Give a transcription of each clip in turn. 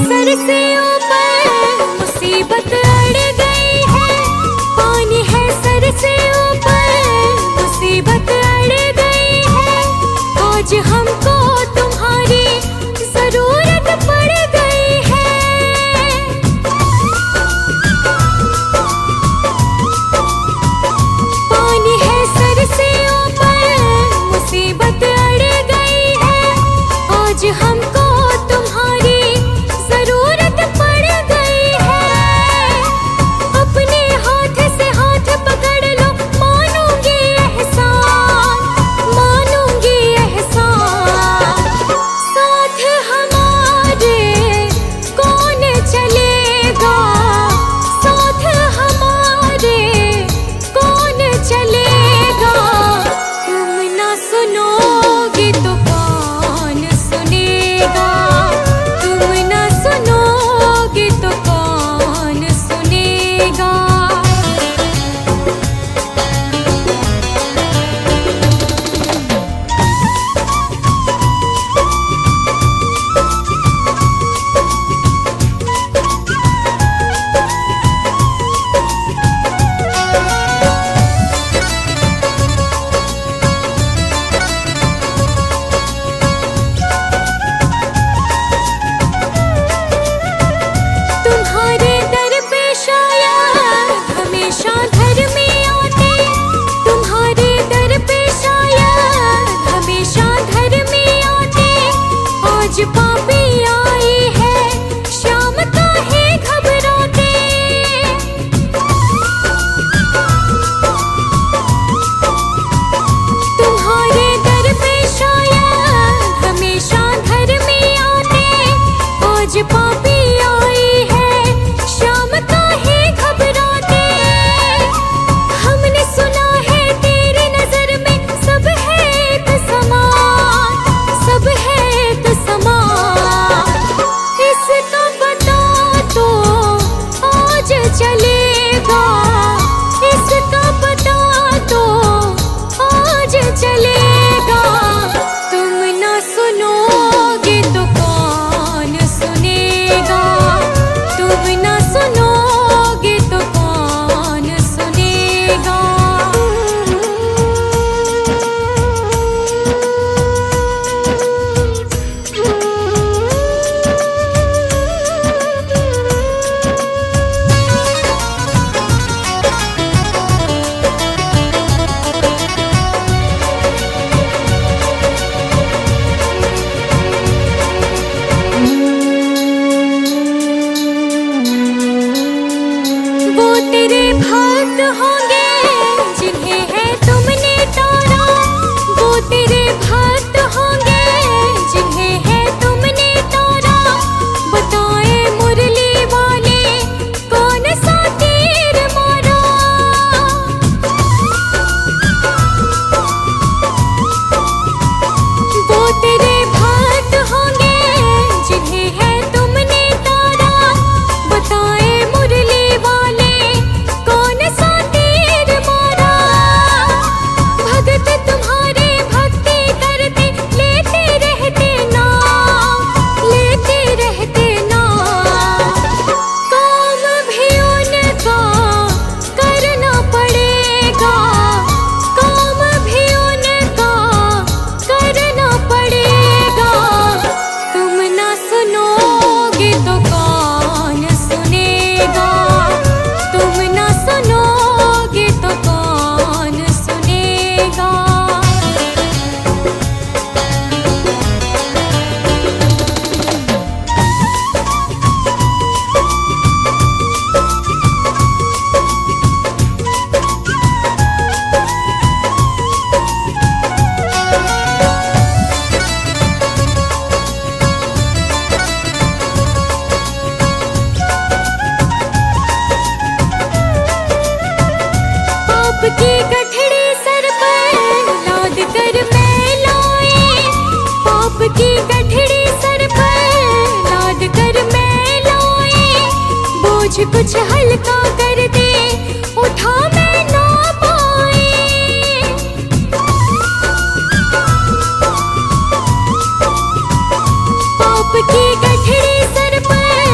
Sir से ऊपर मुसीबत अड़ गई है। पानी है सर से ऊपर मुसीबत अड़ गई है। आज हमको तुम्हारी जरूरत पड़ गई है। पानी है सर से ऊपर मुसीबत अड़ गई है। आज हमको तुम्हारी जरूरत पड़ गई है। अपने हाथ से हाथ पकड़ लो, मानूंगी एहसान, मानूंगी एहसान। साथ हमारे कौन चलेगा, साथ हमारे कौन चलेगा। तुम ना सुनोगे तो कौन सुनेगा, तुम ना सुनोगे तो कौन सुनेगा। तुम्हारे दर पे शायद हमेशा धर्म में आते, तुम्हारे दर पे शायद हमेशा धर्म में आते। आज पापी आई है, शाम काहे घबराते। तुम्हारे दर पे शायद हमेशा धर्म में आते। आज पापी आई है, शाम काहे घबराते। हमने सुना है तेरी नजर में सब है एक समान, सब है एक समान। इसका पता तो आज चलेगा, इसका पता तो आज चलेगा। तुम ना सुनोगे तो कौन सुनेगा, तुम ना सुनोगे तो कौन सुनेगा। वो तेरे भक्त होंगे जिन्हें है तुमने तारा, वो तेरे भक्त होंगे जिन्हें है तुमने तारा। बताए मुरली वाले कौन सा तीर मारा। वो तेरे भक्त होंगे जिन्हें है तुमने तारा। बताए मुरली वाले कौन सा तीर मारा। भगत तुम्हारे भक्ति करते लेते रहते नाम, लेते रहते नाम। काम भी उनका करना पड़ेगा, काम भी उनका करना पड़ेगा। तुम ना सुनोगे तो कौन सुनेगा, तुम ना सुनोगे तो कौन सुनेगा। पाप की गठड़ी सर पर लाद कर मैं लाए, पाप की गठड़ी सर पर लाद कर मैं लाए। बोझ कुछ हल्का कर दे, उठा मैं ना पाए। पाप की गठड़ी सर पर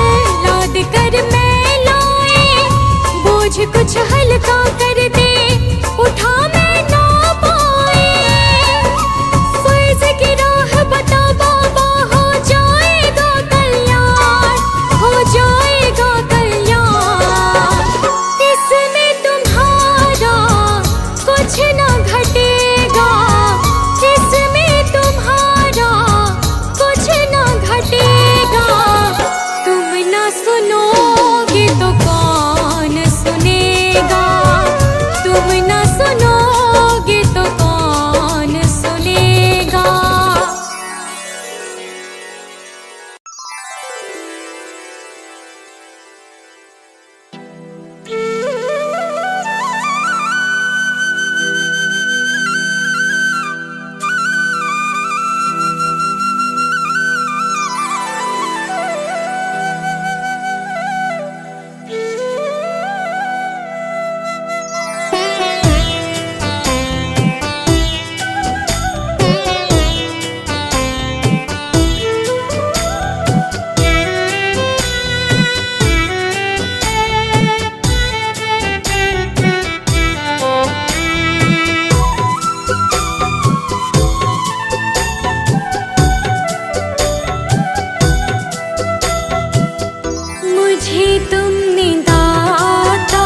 तुमने दाता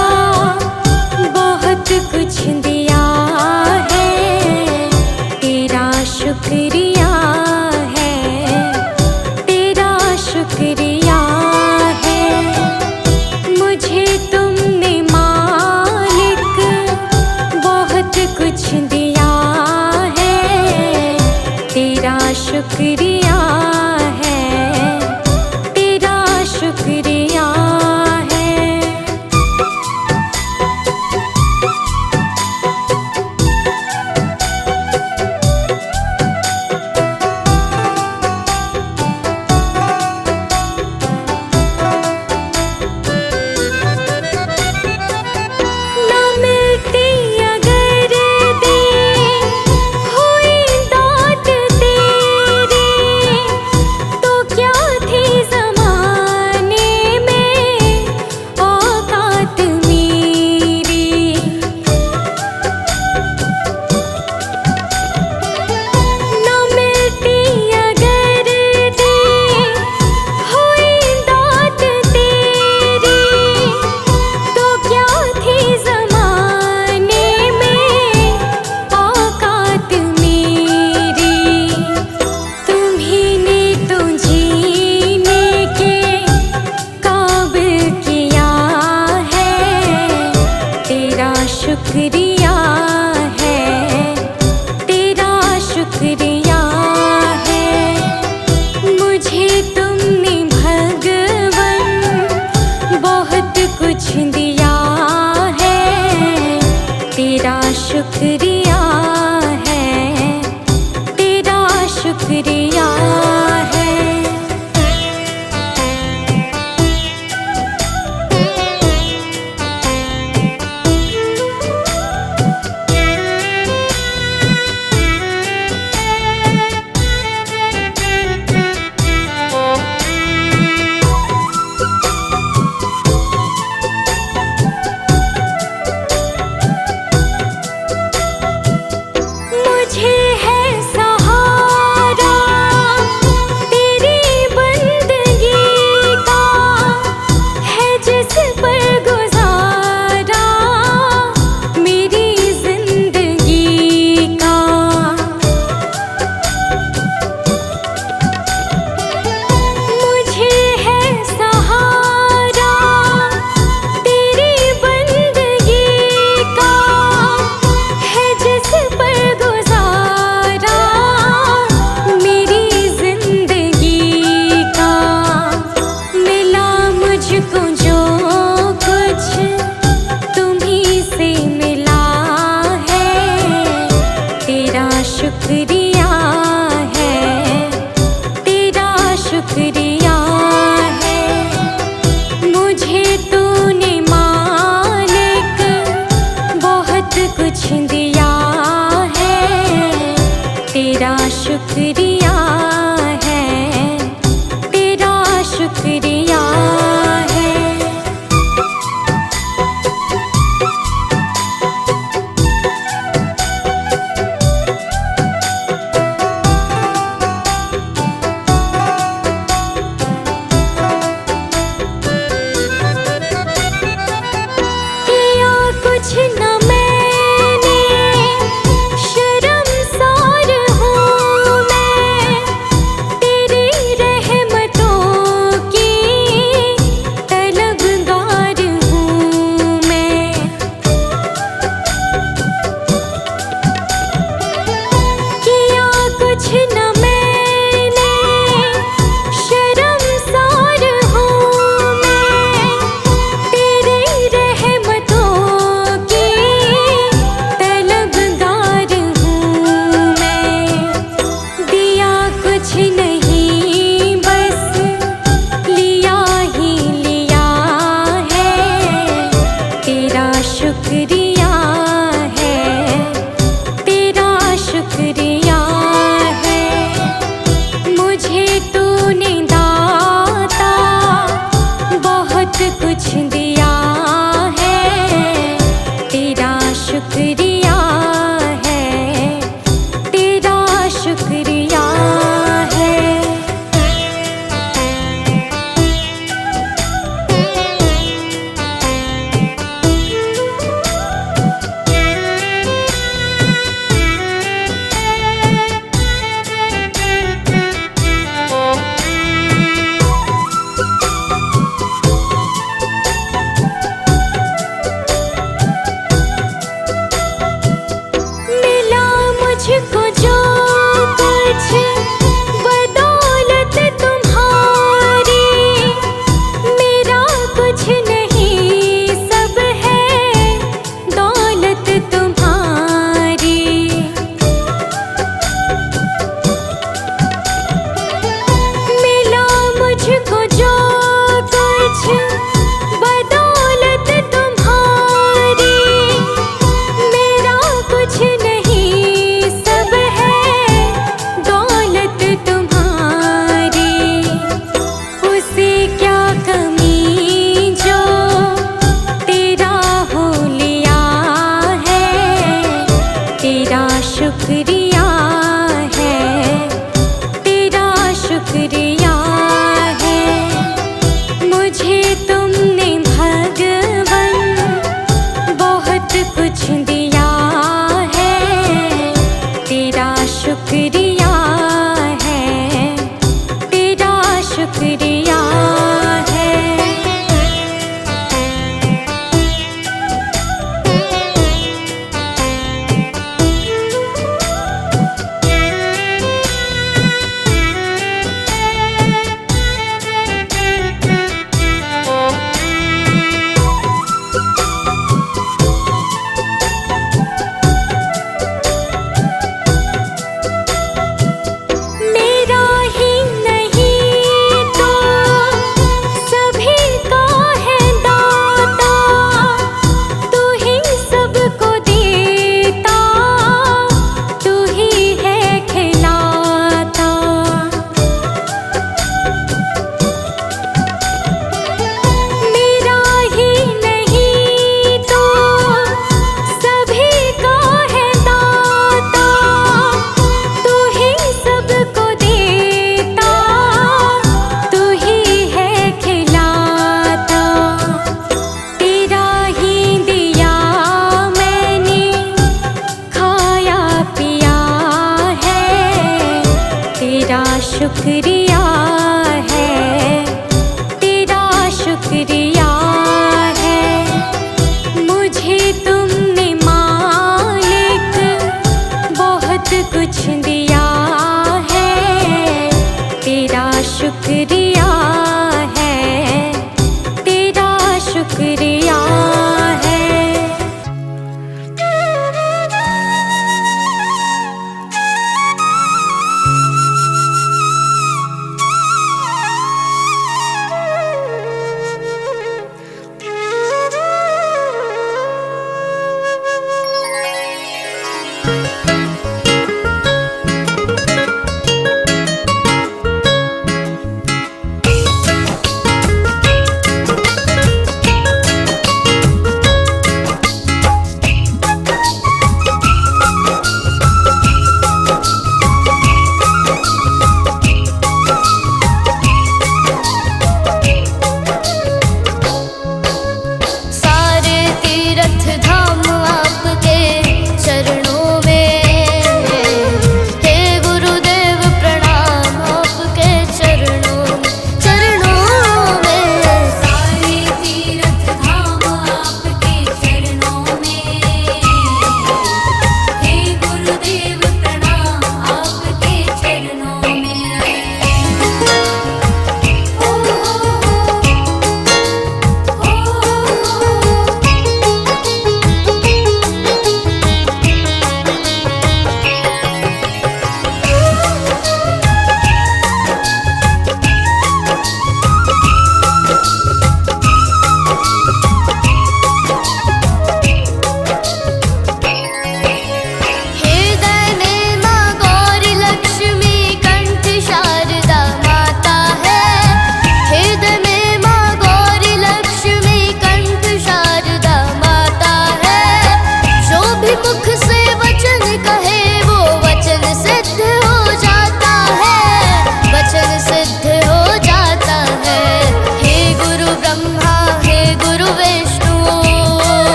बहुत कुछ दिया है, तेरा शुक्रिया है, तेरा शुक्रिया है। मुझे तुमने मालिक बहुत कुछ दिया है, तेरा शुक्रिया है, तेरा शुक्रिया है। मुझे तुमने भगवन बहुत कुछ दिया है, तेरा शुक्रिया है, तेरा शुक्रिया है।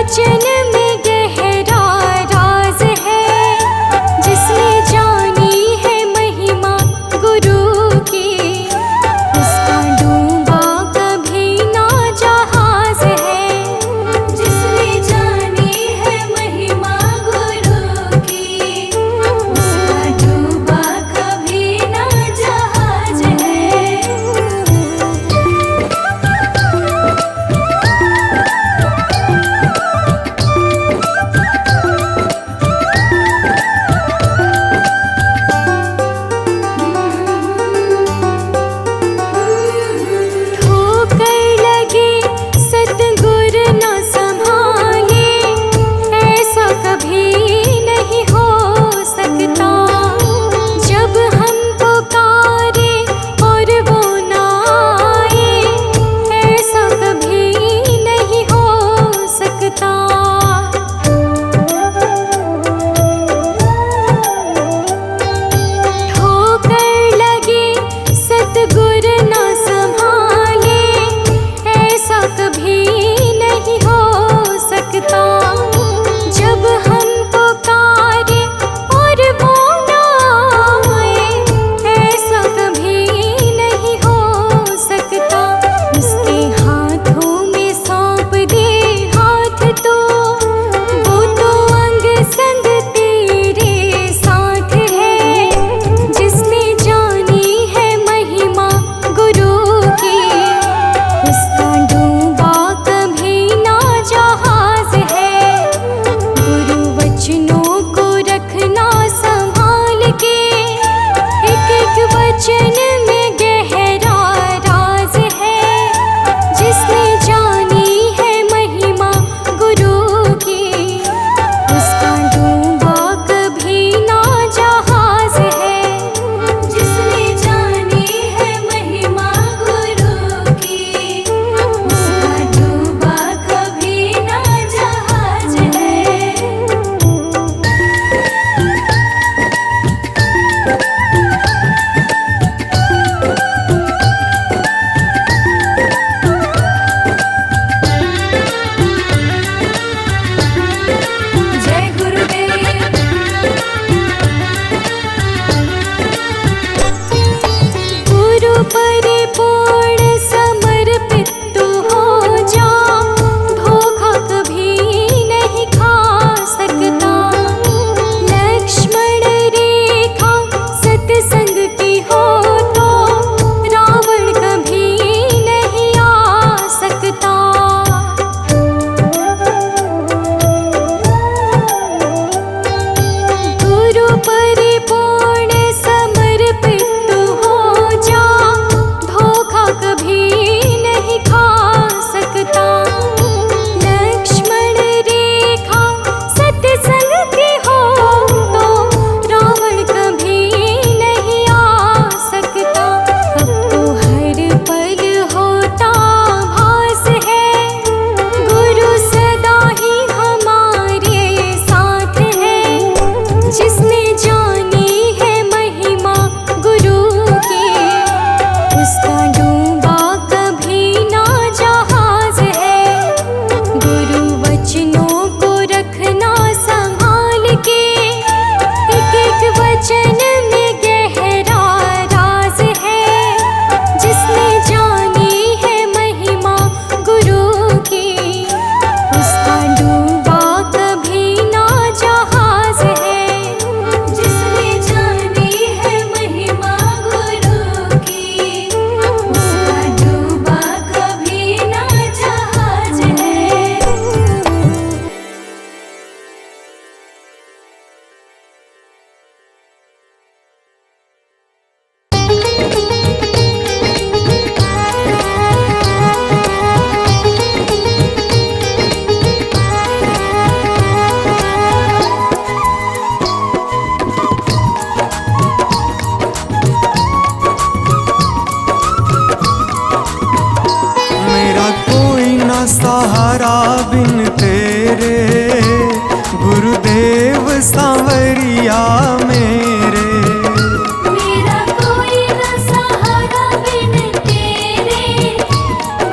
वचन में गहरा राज है, जिसने जानी है महिमा गुरु की, उसका डूबा कभी ना जहाज है। जिसने जानी है महिमा गुरु की, उसका डूबा कभी ना जहाज है। ठोकर लगे सतगुर न संभाले, ऐसा कभी नहीं हो सकता। जब हम पुकारे और वो ना आए, ऐसा कभी नहीं हो सकता। ठोकर लगे सतगुर न संभाले, ऐसा कभी नहीं हो सकता। जब हम पुकारे और वो ना आए, ऐसा कभी नहीं हो सकता। उसके हाथों में सौंप दे हाथ तो, वो तो अंग संग तेरे साथ है। जिसने जानी है महिमा गुरु की, उसका डूबा कभी ना जहाज है। गुरु वचनों को रखना संभाल के, एक एक वचन में गहरा राज है। जिसने जानी है महिमा गुरु की, उसका डूबा कभी ना जहाज है। जिसने जानी है महिमा गुरु की, उसका डूबा कभी ना जहाज है। जय गुरुदेव। गुरु परिपूर्ण समर्पित तू हो जा, धोखा कभी नहीं खा सकता। लक्ष्मण रेखा सत्संग की हो तो, रावण कभी नहीं आ सकता। गुरु परिपूर्ण समर्पित तू हो जा, धोखा कभी नहीं खा सकता। लक्ष्मण रेखा सत्संग की हो तो, रावण कभी नहीं आ सकता। अब तो हर पल होता भास है, गुरु सदा ही हमारे साथ है। जिसने जानी है महिमा गुरु की, उसका डूबा कभी ना जहाज है। गुरु वचनों को रखना संभाल के, एक एक वचन में गहरा राज है। जिसने जानी है महिमा गुरु की, उसका डूबा कभी ना जहाज है। जिसने जानी है महिमा गुरु की, उसका डूबा कभी ना जहाज है। मेरा कोई न सहारा बिन तेरे, गुरुदेव सांवरिया मेरे। मेरा कोई न सहारा बिन तेरे,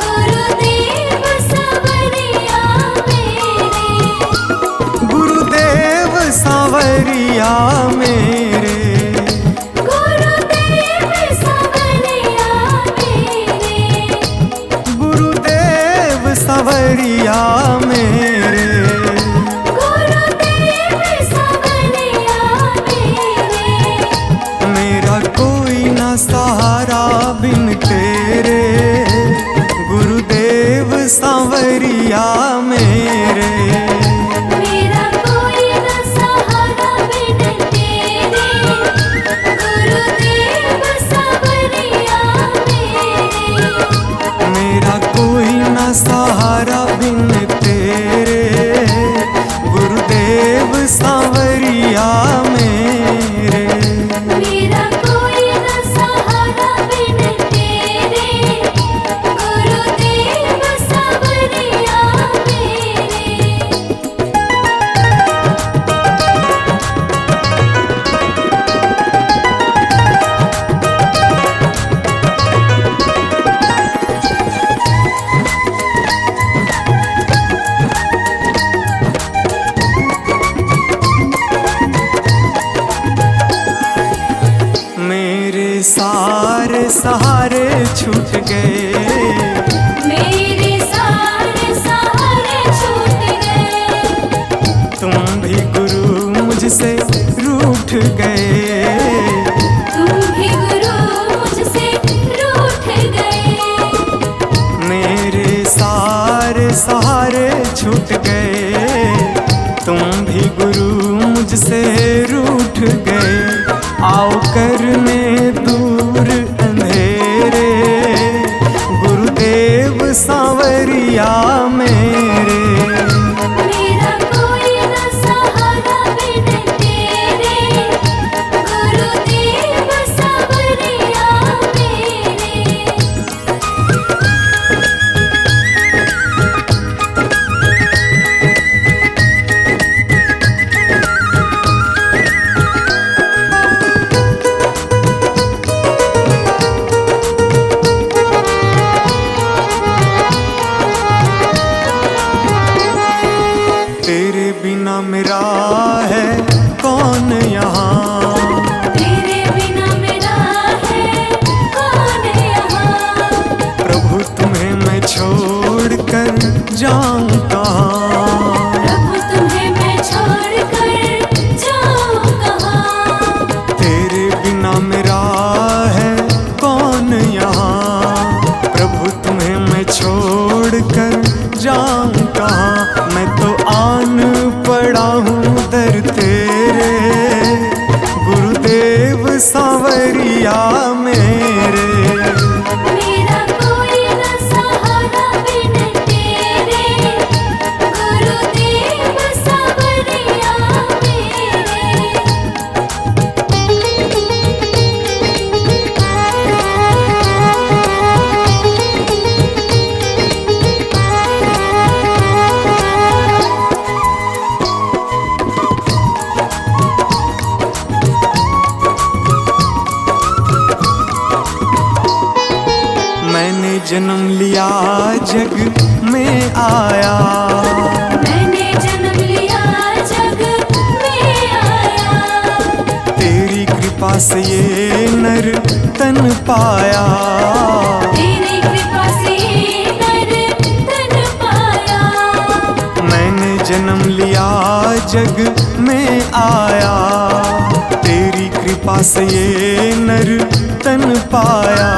गुरुदेव सांवरिया मेरे। सांवरिया मेरे। गुरुदेव सांवरिया मेरे, गुरुदेव सांवरिया मेरे। गुरुदेव सांवरिया मेरे, मेरा कोई ना सहारा बिन तेरे, गुरुदेव सांवरिया मेरे। मेरा कोई न सहारा बिन तेरे, गुरुदेव सांवरिया मेरे। मेरा कोई ना सहारा बिन तेरे, गुरुदेव सांवरिया मेरे। मेरा कोई न सहारा बिन तेरे, गुरुदेव सांवरिया मेरे। मेरे सारे सहारे छूट गए, मेरे सारे सहारे छूट गए। तुम भी गुरु मुझसे रूठ गए। तुम भी गुरु मुझसे रूठ गए। मेरे सारे सहारे छूट गए, तुम भी गुरु मुझसे रूठ गए। आओ करने दूर अंधेरे, गुरुदेव सांवरिया मेरे। मेरा कोई न सहारा बिन तेरे, गुरुदेव सांवरिया मेरे। तेरे बिना मेरा है कौन यहाँ, तेरे बिना मेरा है कौन यहाँ। प्रभु तुम्हें मैं छोड़ कर जाऊँ कहाँ। प्रभु तुम्हें मैं छोड़ कर जाऊँ कहाँ। तेरे बिना मेरा है कौन यहाँ, प्रभु तुम्हें मैं छोड़ कर जाऊँ कहाँ। मैं तो आन पड़ा हूँ दर तेरे, गुरुदेव सांवरिया मेरे। मेरा कोई न सहारा बिन तेरे, गुरुदेव सांवरिया मेरे। मैंने जन्म लिया जग में आया, मैंने जन्म लिया जग में आया। तेरी कृपा से ये नर तन पाया। तेरी कृपा से नर तन पाया। मैंने जन्म लिया जग में आया, तेरी कृपा से ये नर तन पाया।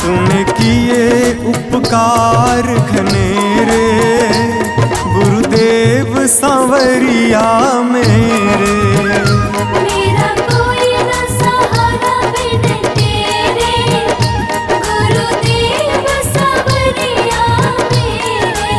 तूने किए उपकार घनेरे, गुरुदेव सांवरिया मेरे। मेरा कोई न सहारा बिन तेरे, गुरुदेव सांवरिया मेरे।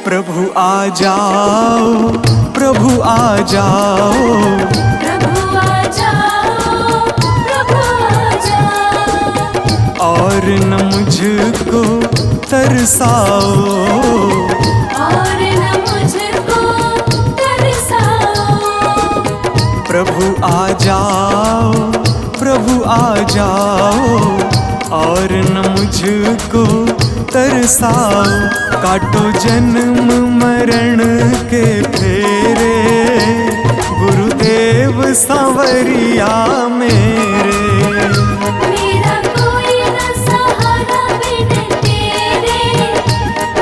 प्रभु आ जाओ, प्रभु आ जाओ, प्रभु आ जाओ, प्रभु आ जाओ। और न मुझको तरसाओ। प्रभु आ जाओ, प्रभु आ जाओ, और न मुझको तरसाओ। काटो जन्म मरण के फेरे, गुरुदेव सांवरिया मेरे। मेरा कोई न सहारा बिन तेरे,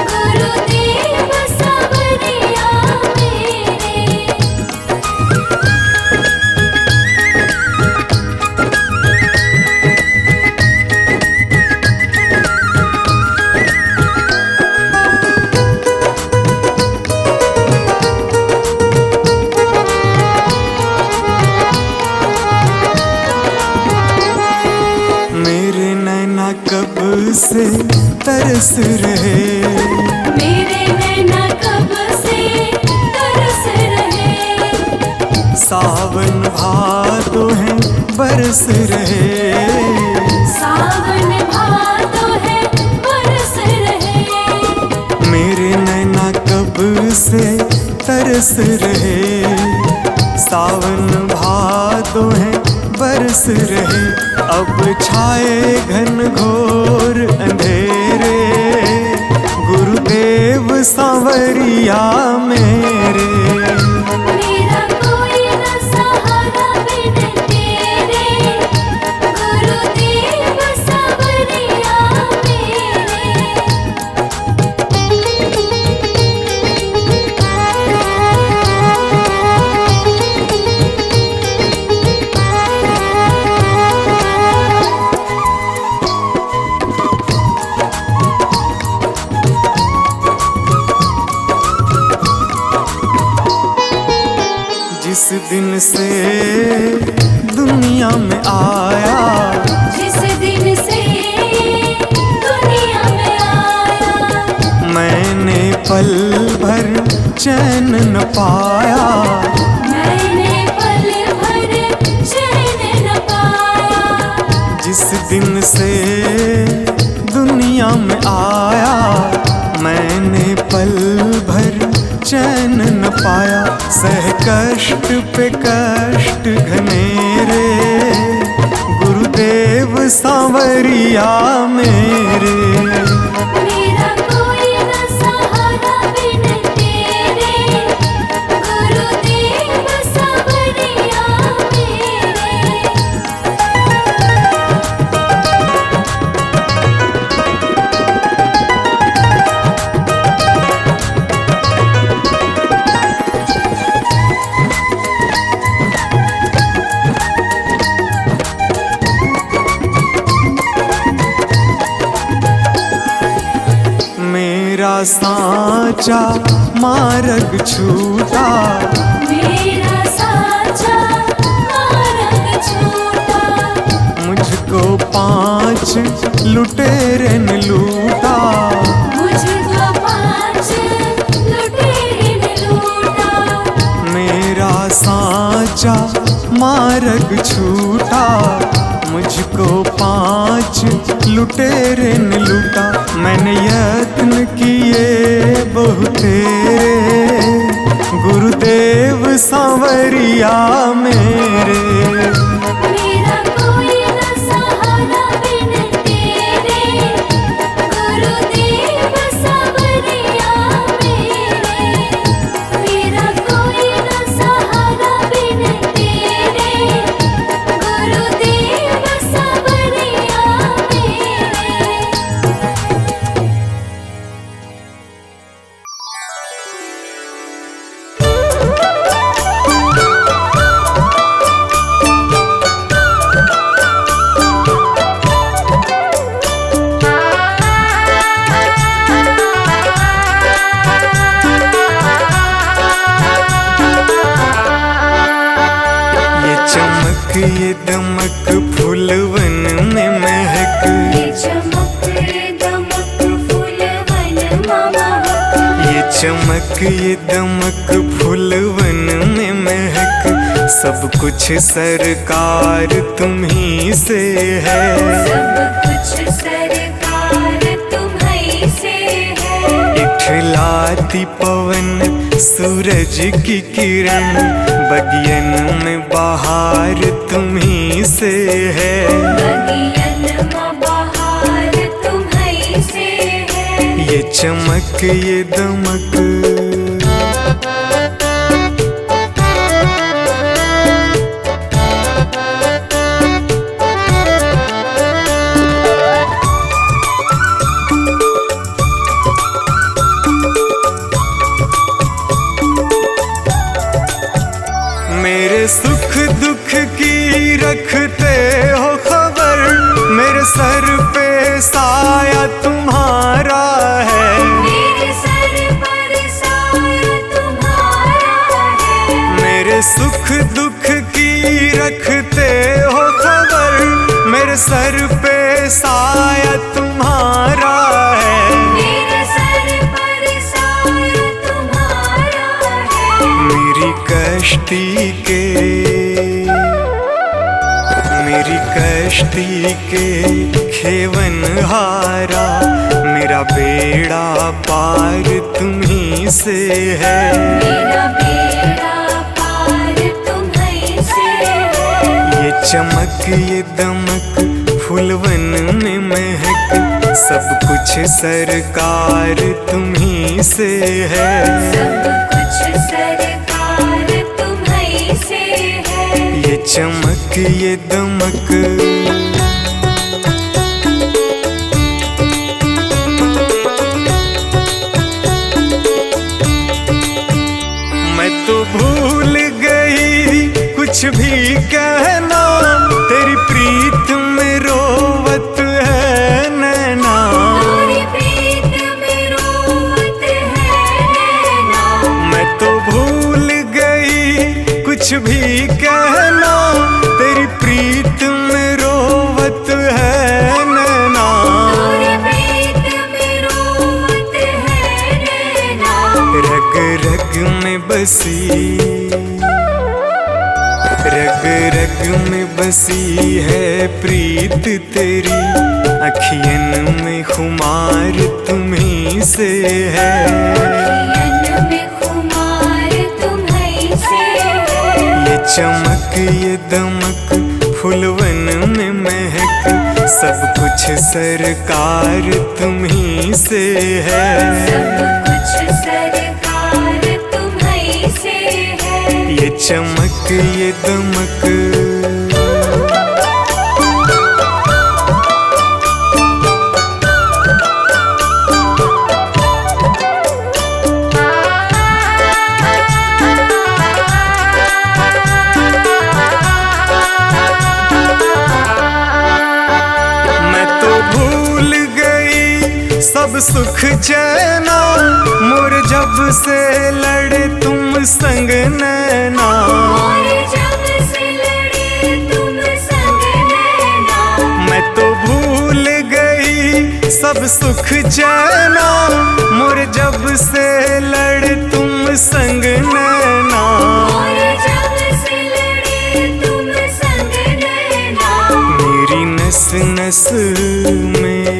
गुरुदेव सांवरिया मेरे। मेरे नैना कब से तरस रहे, मेरे नैना कब से तरस रहे। सावन भादो है बरस रहे, सावन भादो है बरस रहे। मेरे नैना कब से तरस रहे, सावन भादो है बरस रहे। अब छाए घन घोर अंधेरे, गुरुदेव सांवरिया मेरे। मेरा कोई न सहारा बिन तेरे, गुरुदेव सांवरिया जिस दिन से दुनिया में आया, जिस दिन से दुनिया में आया। मैंने पल भर चैन न पाया, मैंने पल भर चैन न पाया। जिस दिन से दुनिया में आया, मैंने पल भर चैन न पाया। सह कष्ट पे कष्ट घनेरे, गुरुदेव सांवरिया मेरे। मेरा कोई न सहारा बिन तेरे, गुरुदेव सांवरिया मेरे। मेरा साचा मार्ग छूटा, मेरा साचा मार्ग छूटा। मुझको 5 लुटेरे ने लूटा, मुझको 5 लुटेरे ने लूटा। मेरा साचा मार्ग छूटा, मुझको 5 लुटेरे ने लूटा। मैंने यत्न किए बहुतेरे, गुरुदेव सांवरिया मेरे। मेरा कोई न सहारा बिन तेरे, गुरुदेव सांवरिया मेरे। मेरा कोई न सहारा बिन तेरे, गुरुदेव सांवरिया मेरे। ये दमक फूलवन में महक, ये चमक दमक फूलवन महक। ये चमक ये दमक फूलवन में महक। सब कुछ सरकार तुम्ही से है, सब कुछ सरकार तुम्हीं से है। इठलाती पवन सूरज की किरण, बगियन में बहार तुम्ही से है। बगियन में बहार तुम्ही से है। ये चमक ये दमक मेरे सुख दुख की रखते हो खबर, मेरे सर पे साया तुम्हारा है। मेरे सर पर साया तुम्हारा है। मेरे सुख दुख की रखते हो खबर, मेरे सर पे साया तुम्हारा है। मेरे सर पर साया तुम्हारा है। मेरी कश्ती के खेवन हारा, मेरा बेड़ा पार तुम्ही से है। मेरा बेड़ा पार तुम्ही से है। ये चमक ये दमक फूलवन में महक, सब कुछ सरकार तुम्ही से है। सब कुछ सरकार तुम्ही से है। ये चमक ये दमक मैं तो भूल गई कुछ भी कहना, तेरी प्रीत में रोवत है नैना। तेरी प्रीत में रोवत है नैना। मैं तो भूल गई कुछ भी कहना, तेरी प्रीत में रोवत है नैना। तेरी प्रीत में रोवत है नैना। रग रग में बसी, रग रग में बसी है प्रीत तेरी, अखियन में खुमार तुम्ही से है। अखियन में खुमार तुम्ही से है। ये चमक ये दमक फूलवन में महक, सब कुछ सरकार तुम्ही से है। सब कुछ सरकार तुम्ही से है। ये चमक ये दमक सब सुख चैना, मोर जब से लड़े तुम संग नैना। मोर जब से लड़े तुम संग नैना। मैं तो भूल गई सब सुख चैना, मोर जब से लड़े तुम संग नैना। मोर जब से लड़े तुम संग नैना। मेरी नस नस में,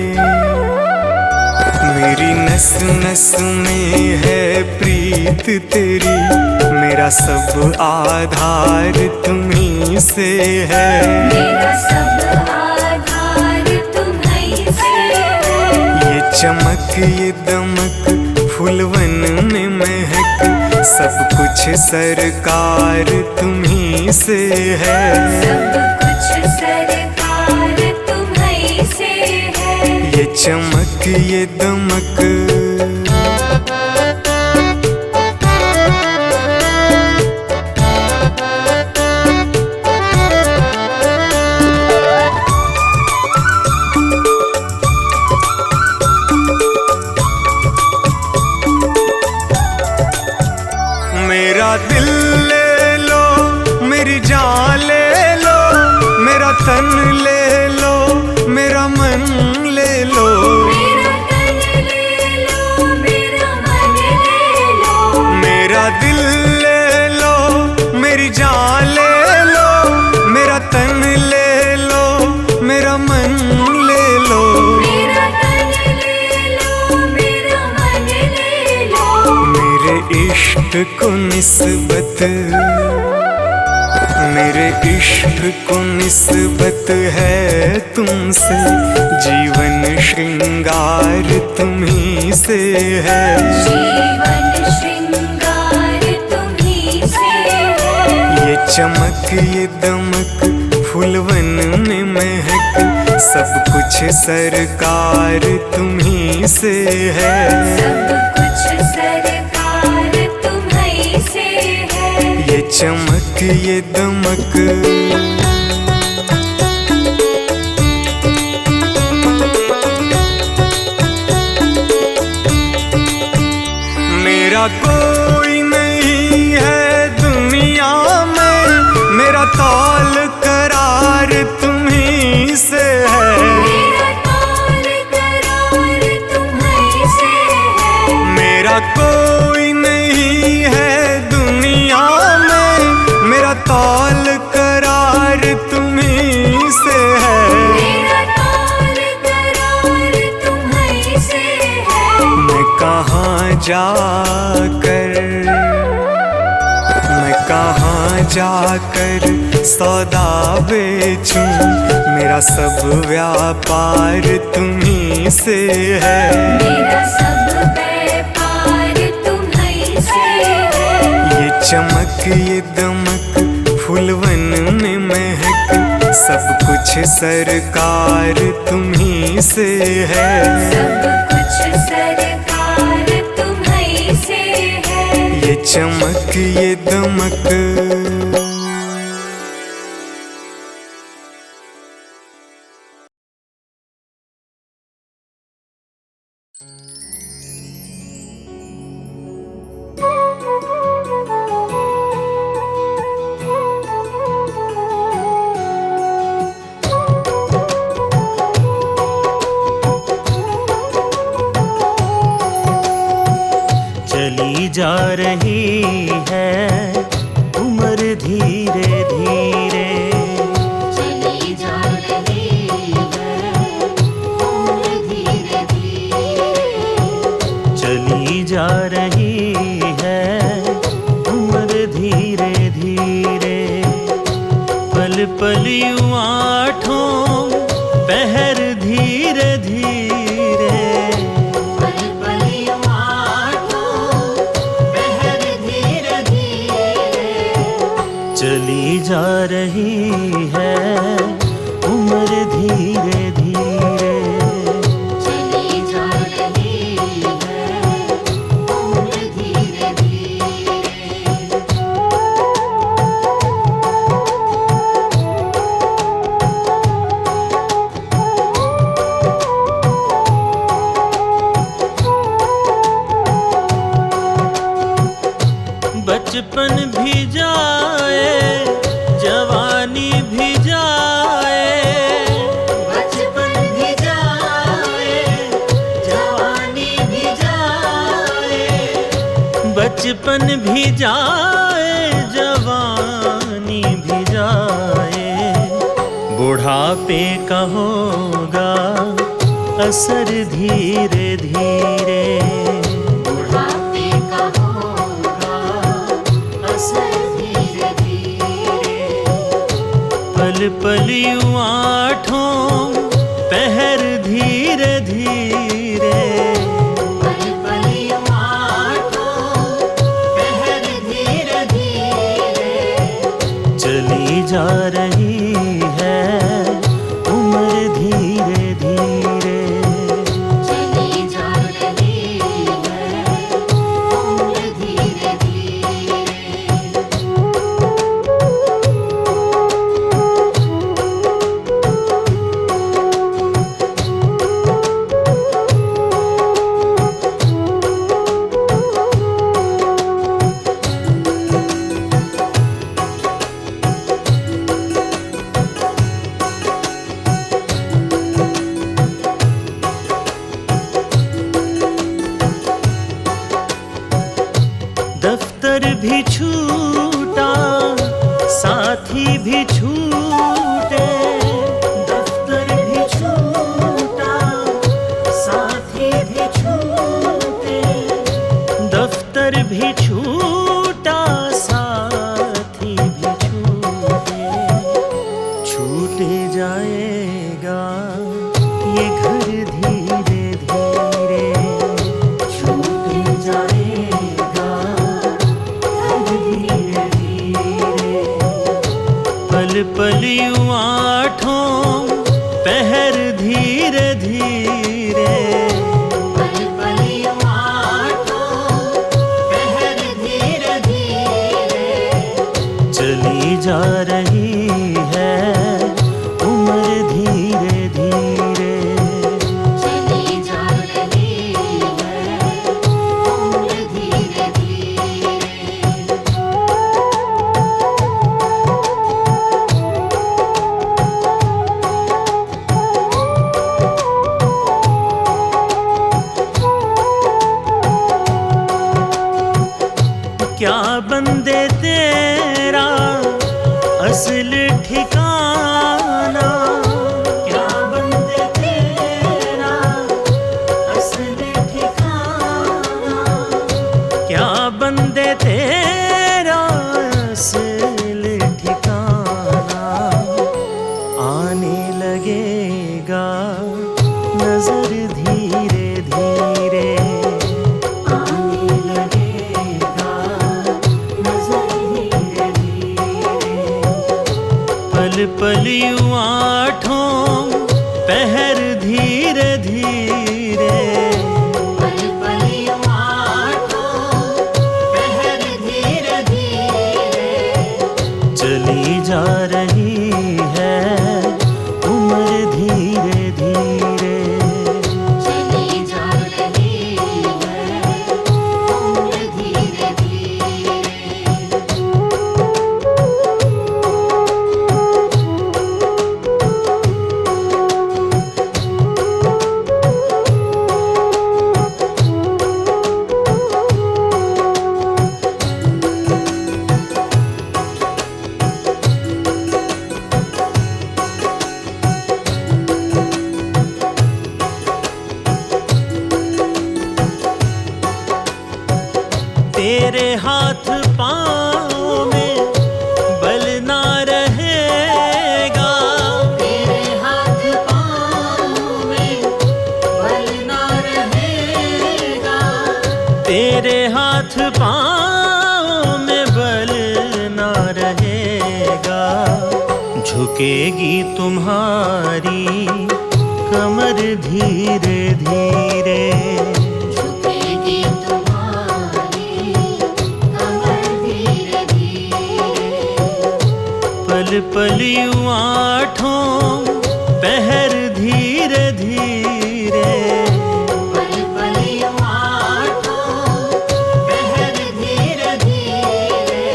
मेरी नस नस में है प्रीत तेरी, मेरा सब आधार तुम्ही से है। मेरा सब आधार तुम्ही से है। ये चमक ये दमक फूलवन में महक, सब कुछ सरकार तुम्ही से है। सब कुछ सरकार तुम्ही से है। ये चमक ये दमक मेरा दिल ले लो, मेरी जान ले लो, मेरा तन ले लो, मेरा मन ले लो। मेरा तन ले इश्क को निस्बत, मेरे इश्क को निस्बत है तुमसे, जीवन श्रृंगार तुम्ही से है। जीवन श्रृंगार तुम्ही से है। ये चमक ये दमक फूलवन में महक, सब कुछ सरकार तुम्ही से है। सब कुछ सरकार तुम्ही से है। ये चमक ये दमक, मेरा कोई नहीं है दुनिया में, मेरा तौल करार तुम्ही से है। मेरा तौल करार तुम्ही से है। मेरा कोई नहीं है दुनिया में, मेरा तौल करार तुम्ही से है। मेरा तौल करार तुम्ही से है। मैं कहाँ जाकर, मैं कहाँ जाकर सौदा बेचूं, मेरा सब व्यापार तुम्ही से है। मेरा सब व्यापार तुम्ही से है। ये चमक ये दमक फूलवन में महक, सब कुछ सरकार तुम्ही से है। सब कुछ सरकार तुम्ही से है। ये चमक ये दमक, चली जा रही है उम्र धीरे धीरे, चली जा रही है उम्र धीरे धीरे। चली जा रही है उम्र धीरे धीरे। पल पल यूं आठों पहर धीरे धीरे। पल पल यूं आठों पहर धीरे धीरे। चली जा रही है उम्र धीरे धीरे। चली जा रही है उम्र धीरे धीरे। बचपन भी जाए जवानी भी जाए, बचपन भी जाए जवानी भी जाए। बचपन भी जाए जवानी भी जाए। बुढ़ापे का होगा असर धीरे धीरे। बुढ़ापे का होगा असर धीरे धीरे। पल पल यूं आठों पहर धीरे धीरे। पल पल यूं आठों पहर धीरे धीरे। चली जा रही है उम्र धीरे धीरे। चली जा रही है उम्र धीरे धीरे। दफ्तर भी छूटा साथी भी छूटे। दफ्तर भी छूटा साथी भी छूटे। दफ्तर भी छूटा पल पल यूं आठों पहर धीरे धीरे, पल पल यूं आठों पहर धीरे धीरे, चली जा रही है उम्र धीरे धीरे, चली जा रही है उम्र धीरे धीरे। क्या बंदे तेरा असल ठिकाना, क्या बंदे तेरा असल ठिकाना, क्या बंदे तेरा असल ठिकाना, आने लगेगा नजर धीरे धीरे, आने लगेगा नजर धीरे धीरे, पल पल यूं आठों पहर धीरे धीरे, पल पल यूं आठों पहर धीरे धीरे, चली जा रही है उम्र धीरे धीरे, चली जा रही है उम्र धीरे धीरे। तेरे हाथ पाँव में बल ना रहेगा, तेरे हाथ पाँव में बल ना रहेगा, तेरे हाथ पाँव में बल ना रहेगा, झुकेगी तुम्हारी कमर धीरे धीरे, झुकेगी तुम्हारी कमर धीरे धीरे, पल पल यूं आठों पहर धीरे धीरे, पल पल यूं आठों पहर धीरे धीरे,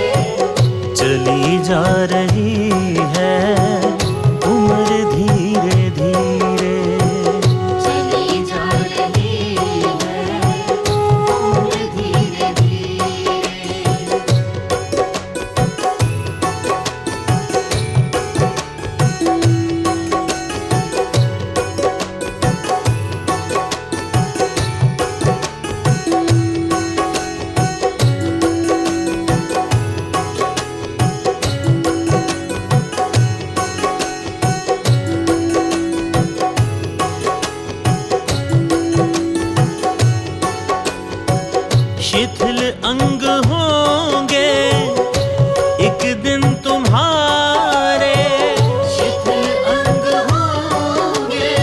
चली जा रही है उम्र धीरे धीरे, चली जा रही है उम्र धीरे धीरे। शिथिल अंग होंगे एक दिन तुम्हारे, शिथिल अंग होंगे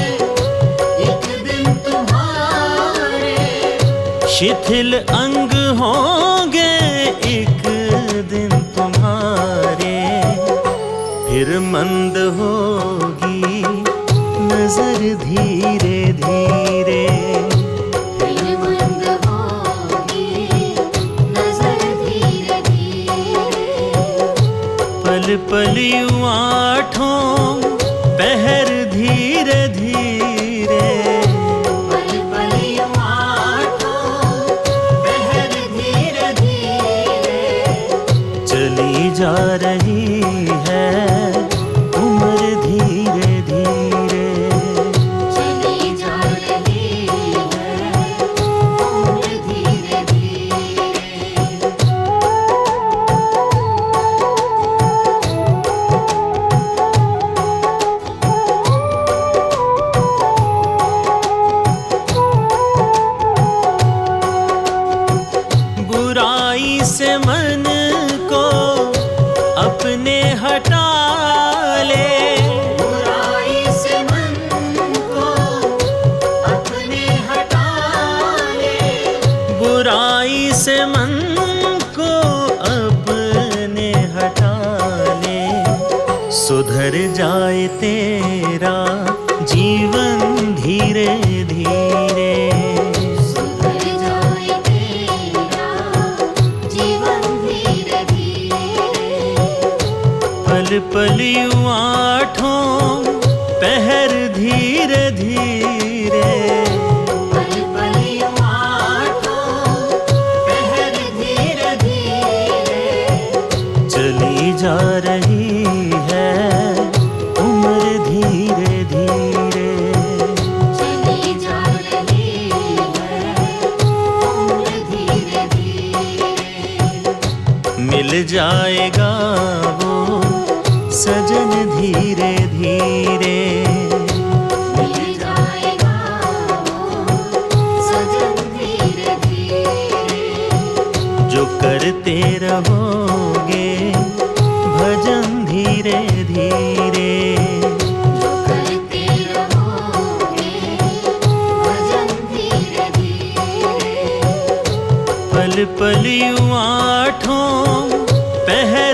एक दिन तुम्हारे, शिथिल अंग होंगे एक दिन तुम्हारे, फिर मंद होगी नजर धीरे धीरे, फिर मंद होगी नजर धीरे धीरे, पल पल यूं आठों पहर धीरे धीरे, पल पल यूं आठों पहर धीरे धीरे, चली जा रही है उम्र धीरे धीरे, चली जा रही है उम्र धीरे धीरे। से मन को अपने हटा ले, सुधर जाए तेरा जीवन धीरे धीरे। सुधर जाए तेरा जीवन धीरे धीरे। पल पल यूं आठों पहर धीरे धीरे। पल पल यूं आठों पहर धीरे धीरे। चली जा रही है उम्र धीरे धीरे। चली जा रही है उम्र धीरे धीरे। मिल जाएगा वो सजन धीरे धीरे। मिल जाएगा वो सजन धीरे धीरे। जो करते रहोगे भजन धीरे धीरे। जो करते रहोगे भजन धीरे धीरे। पल पल यूं आठों पहर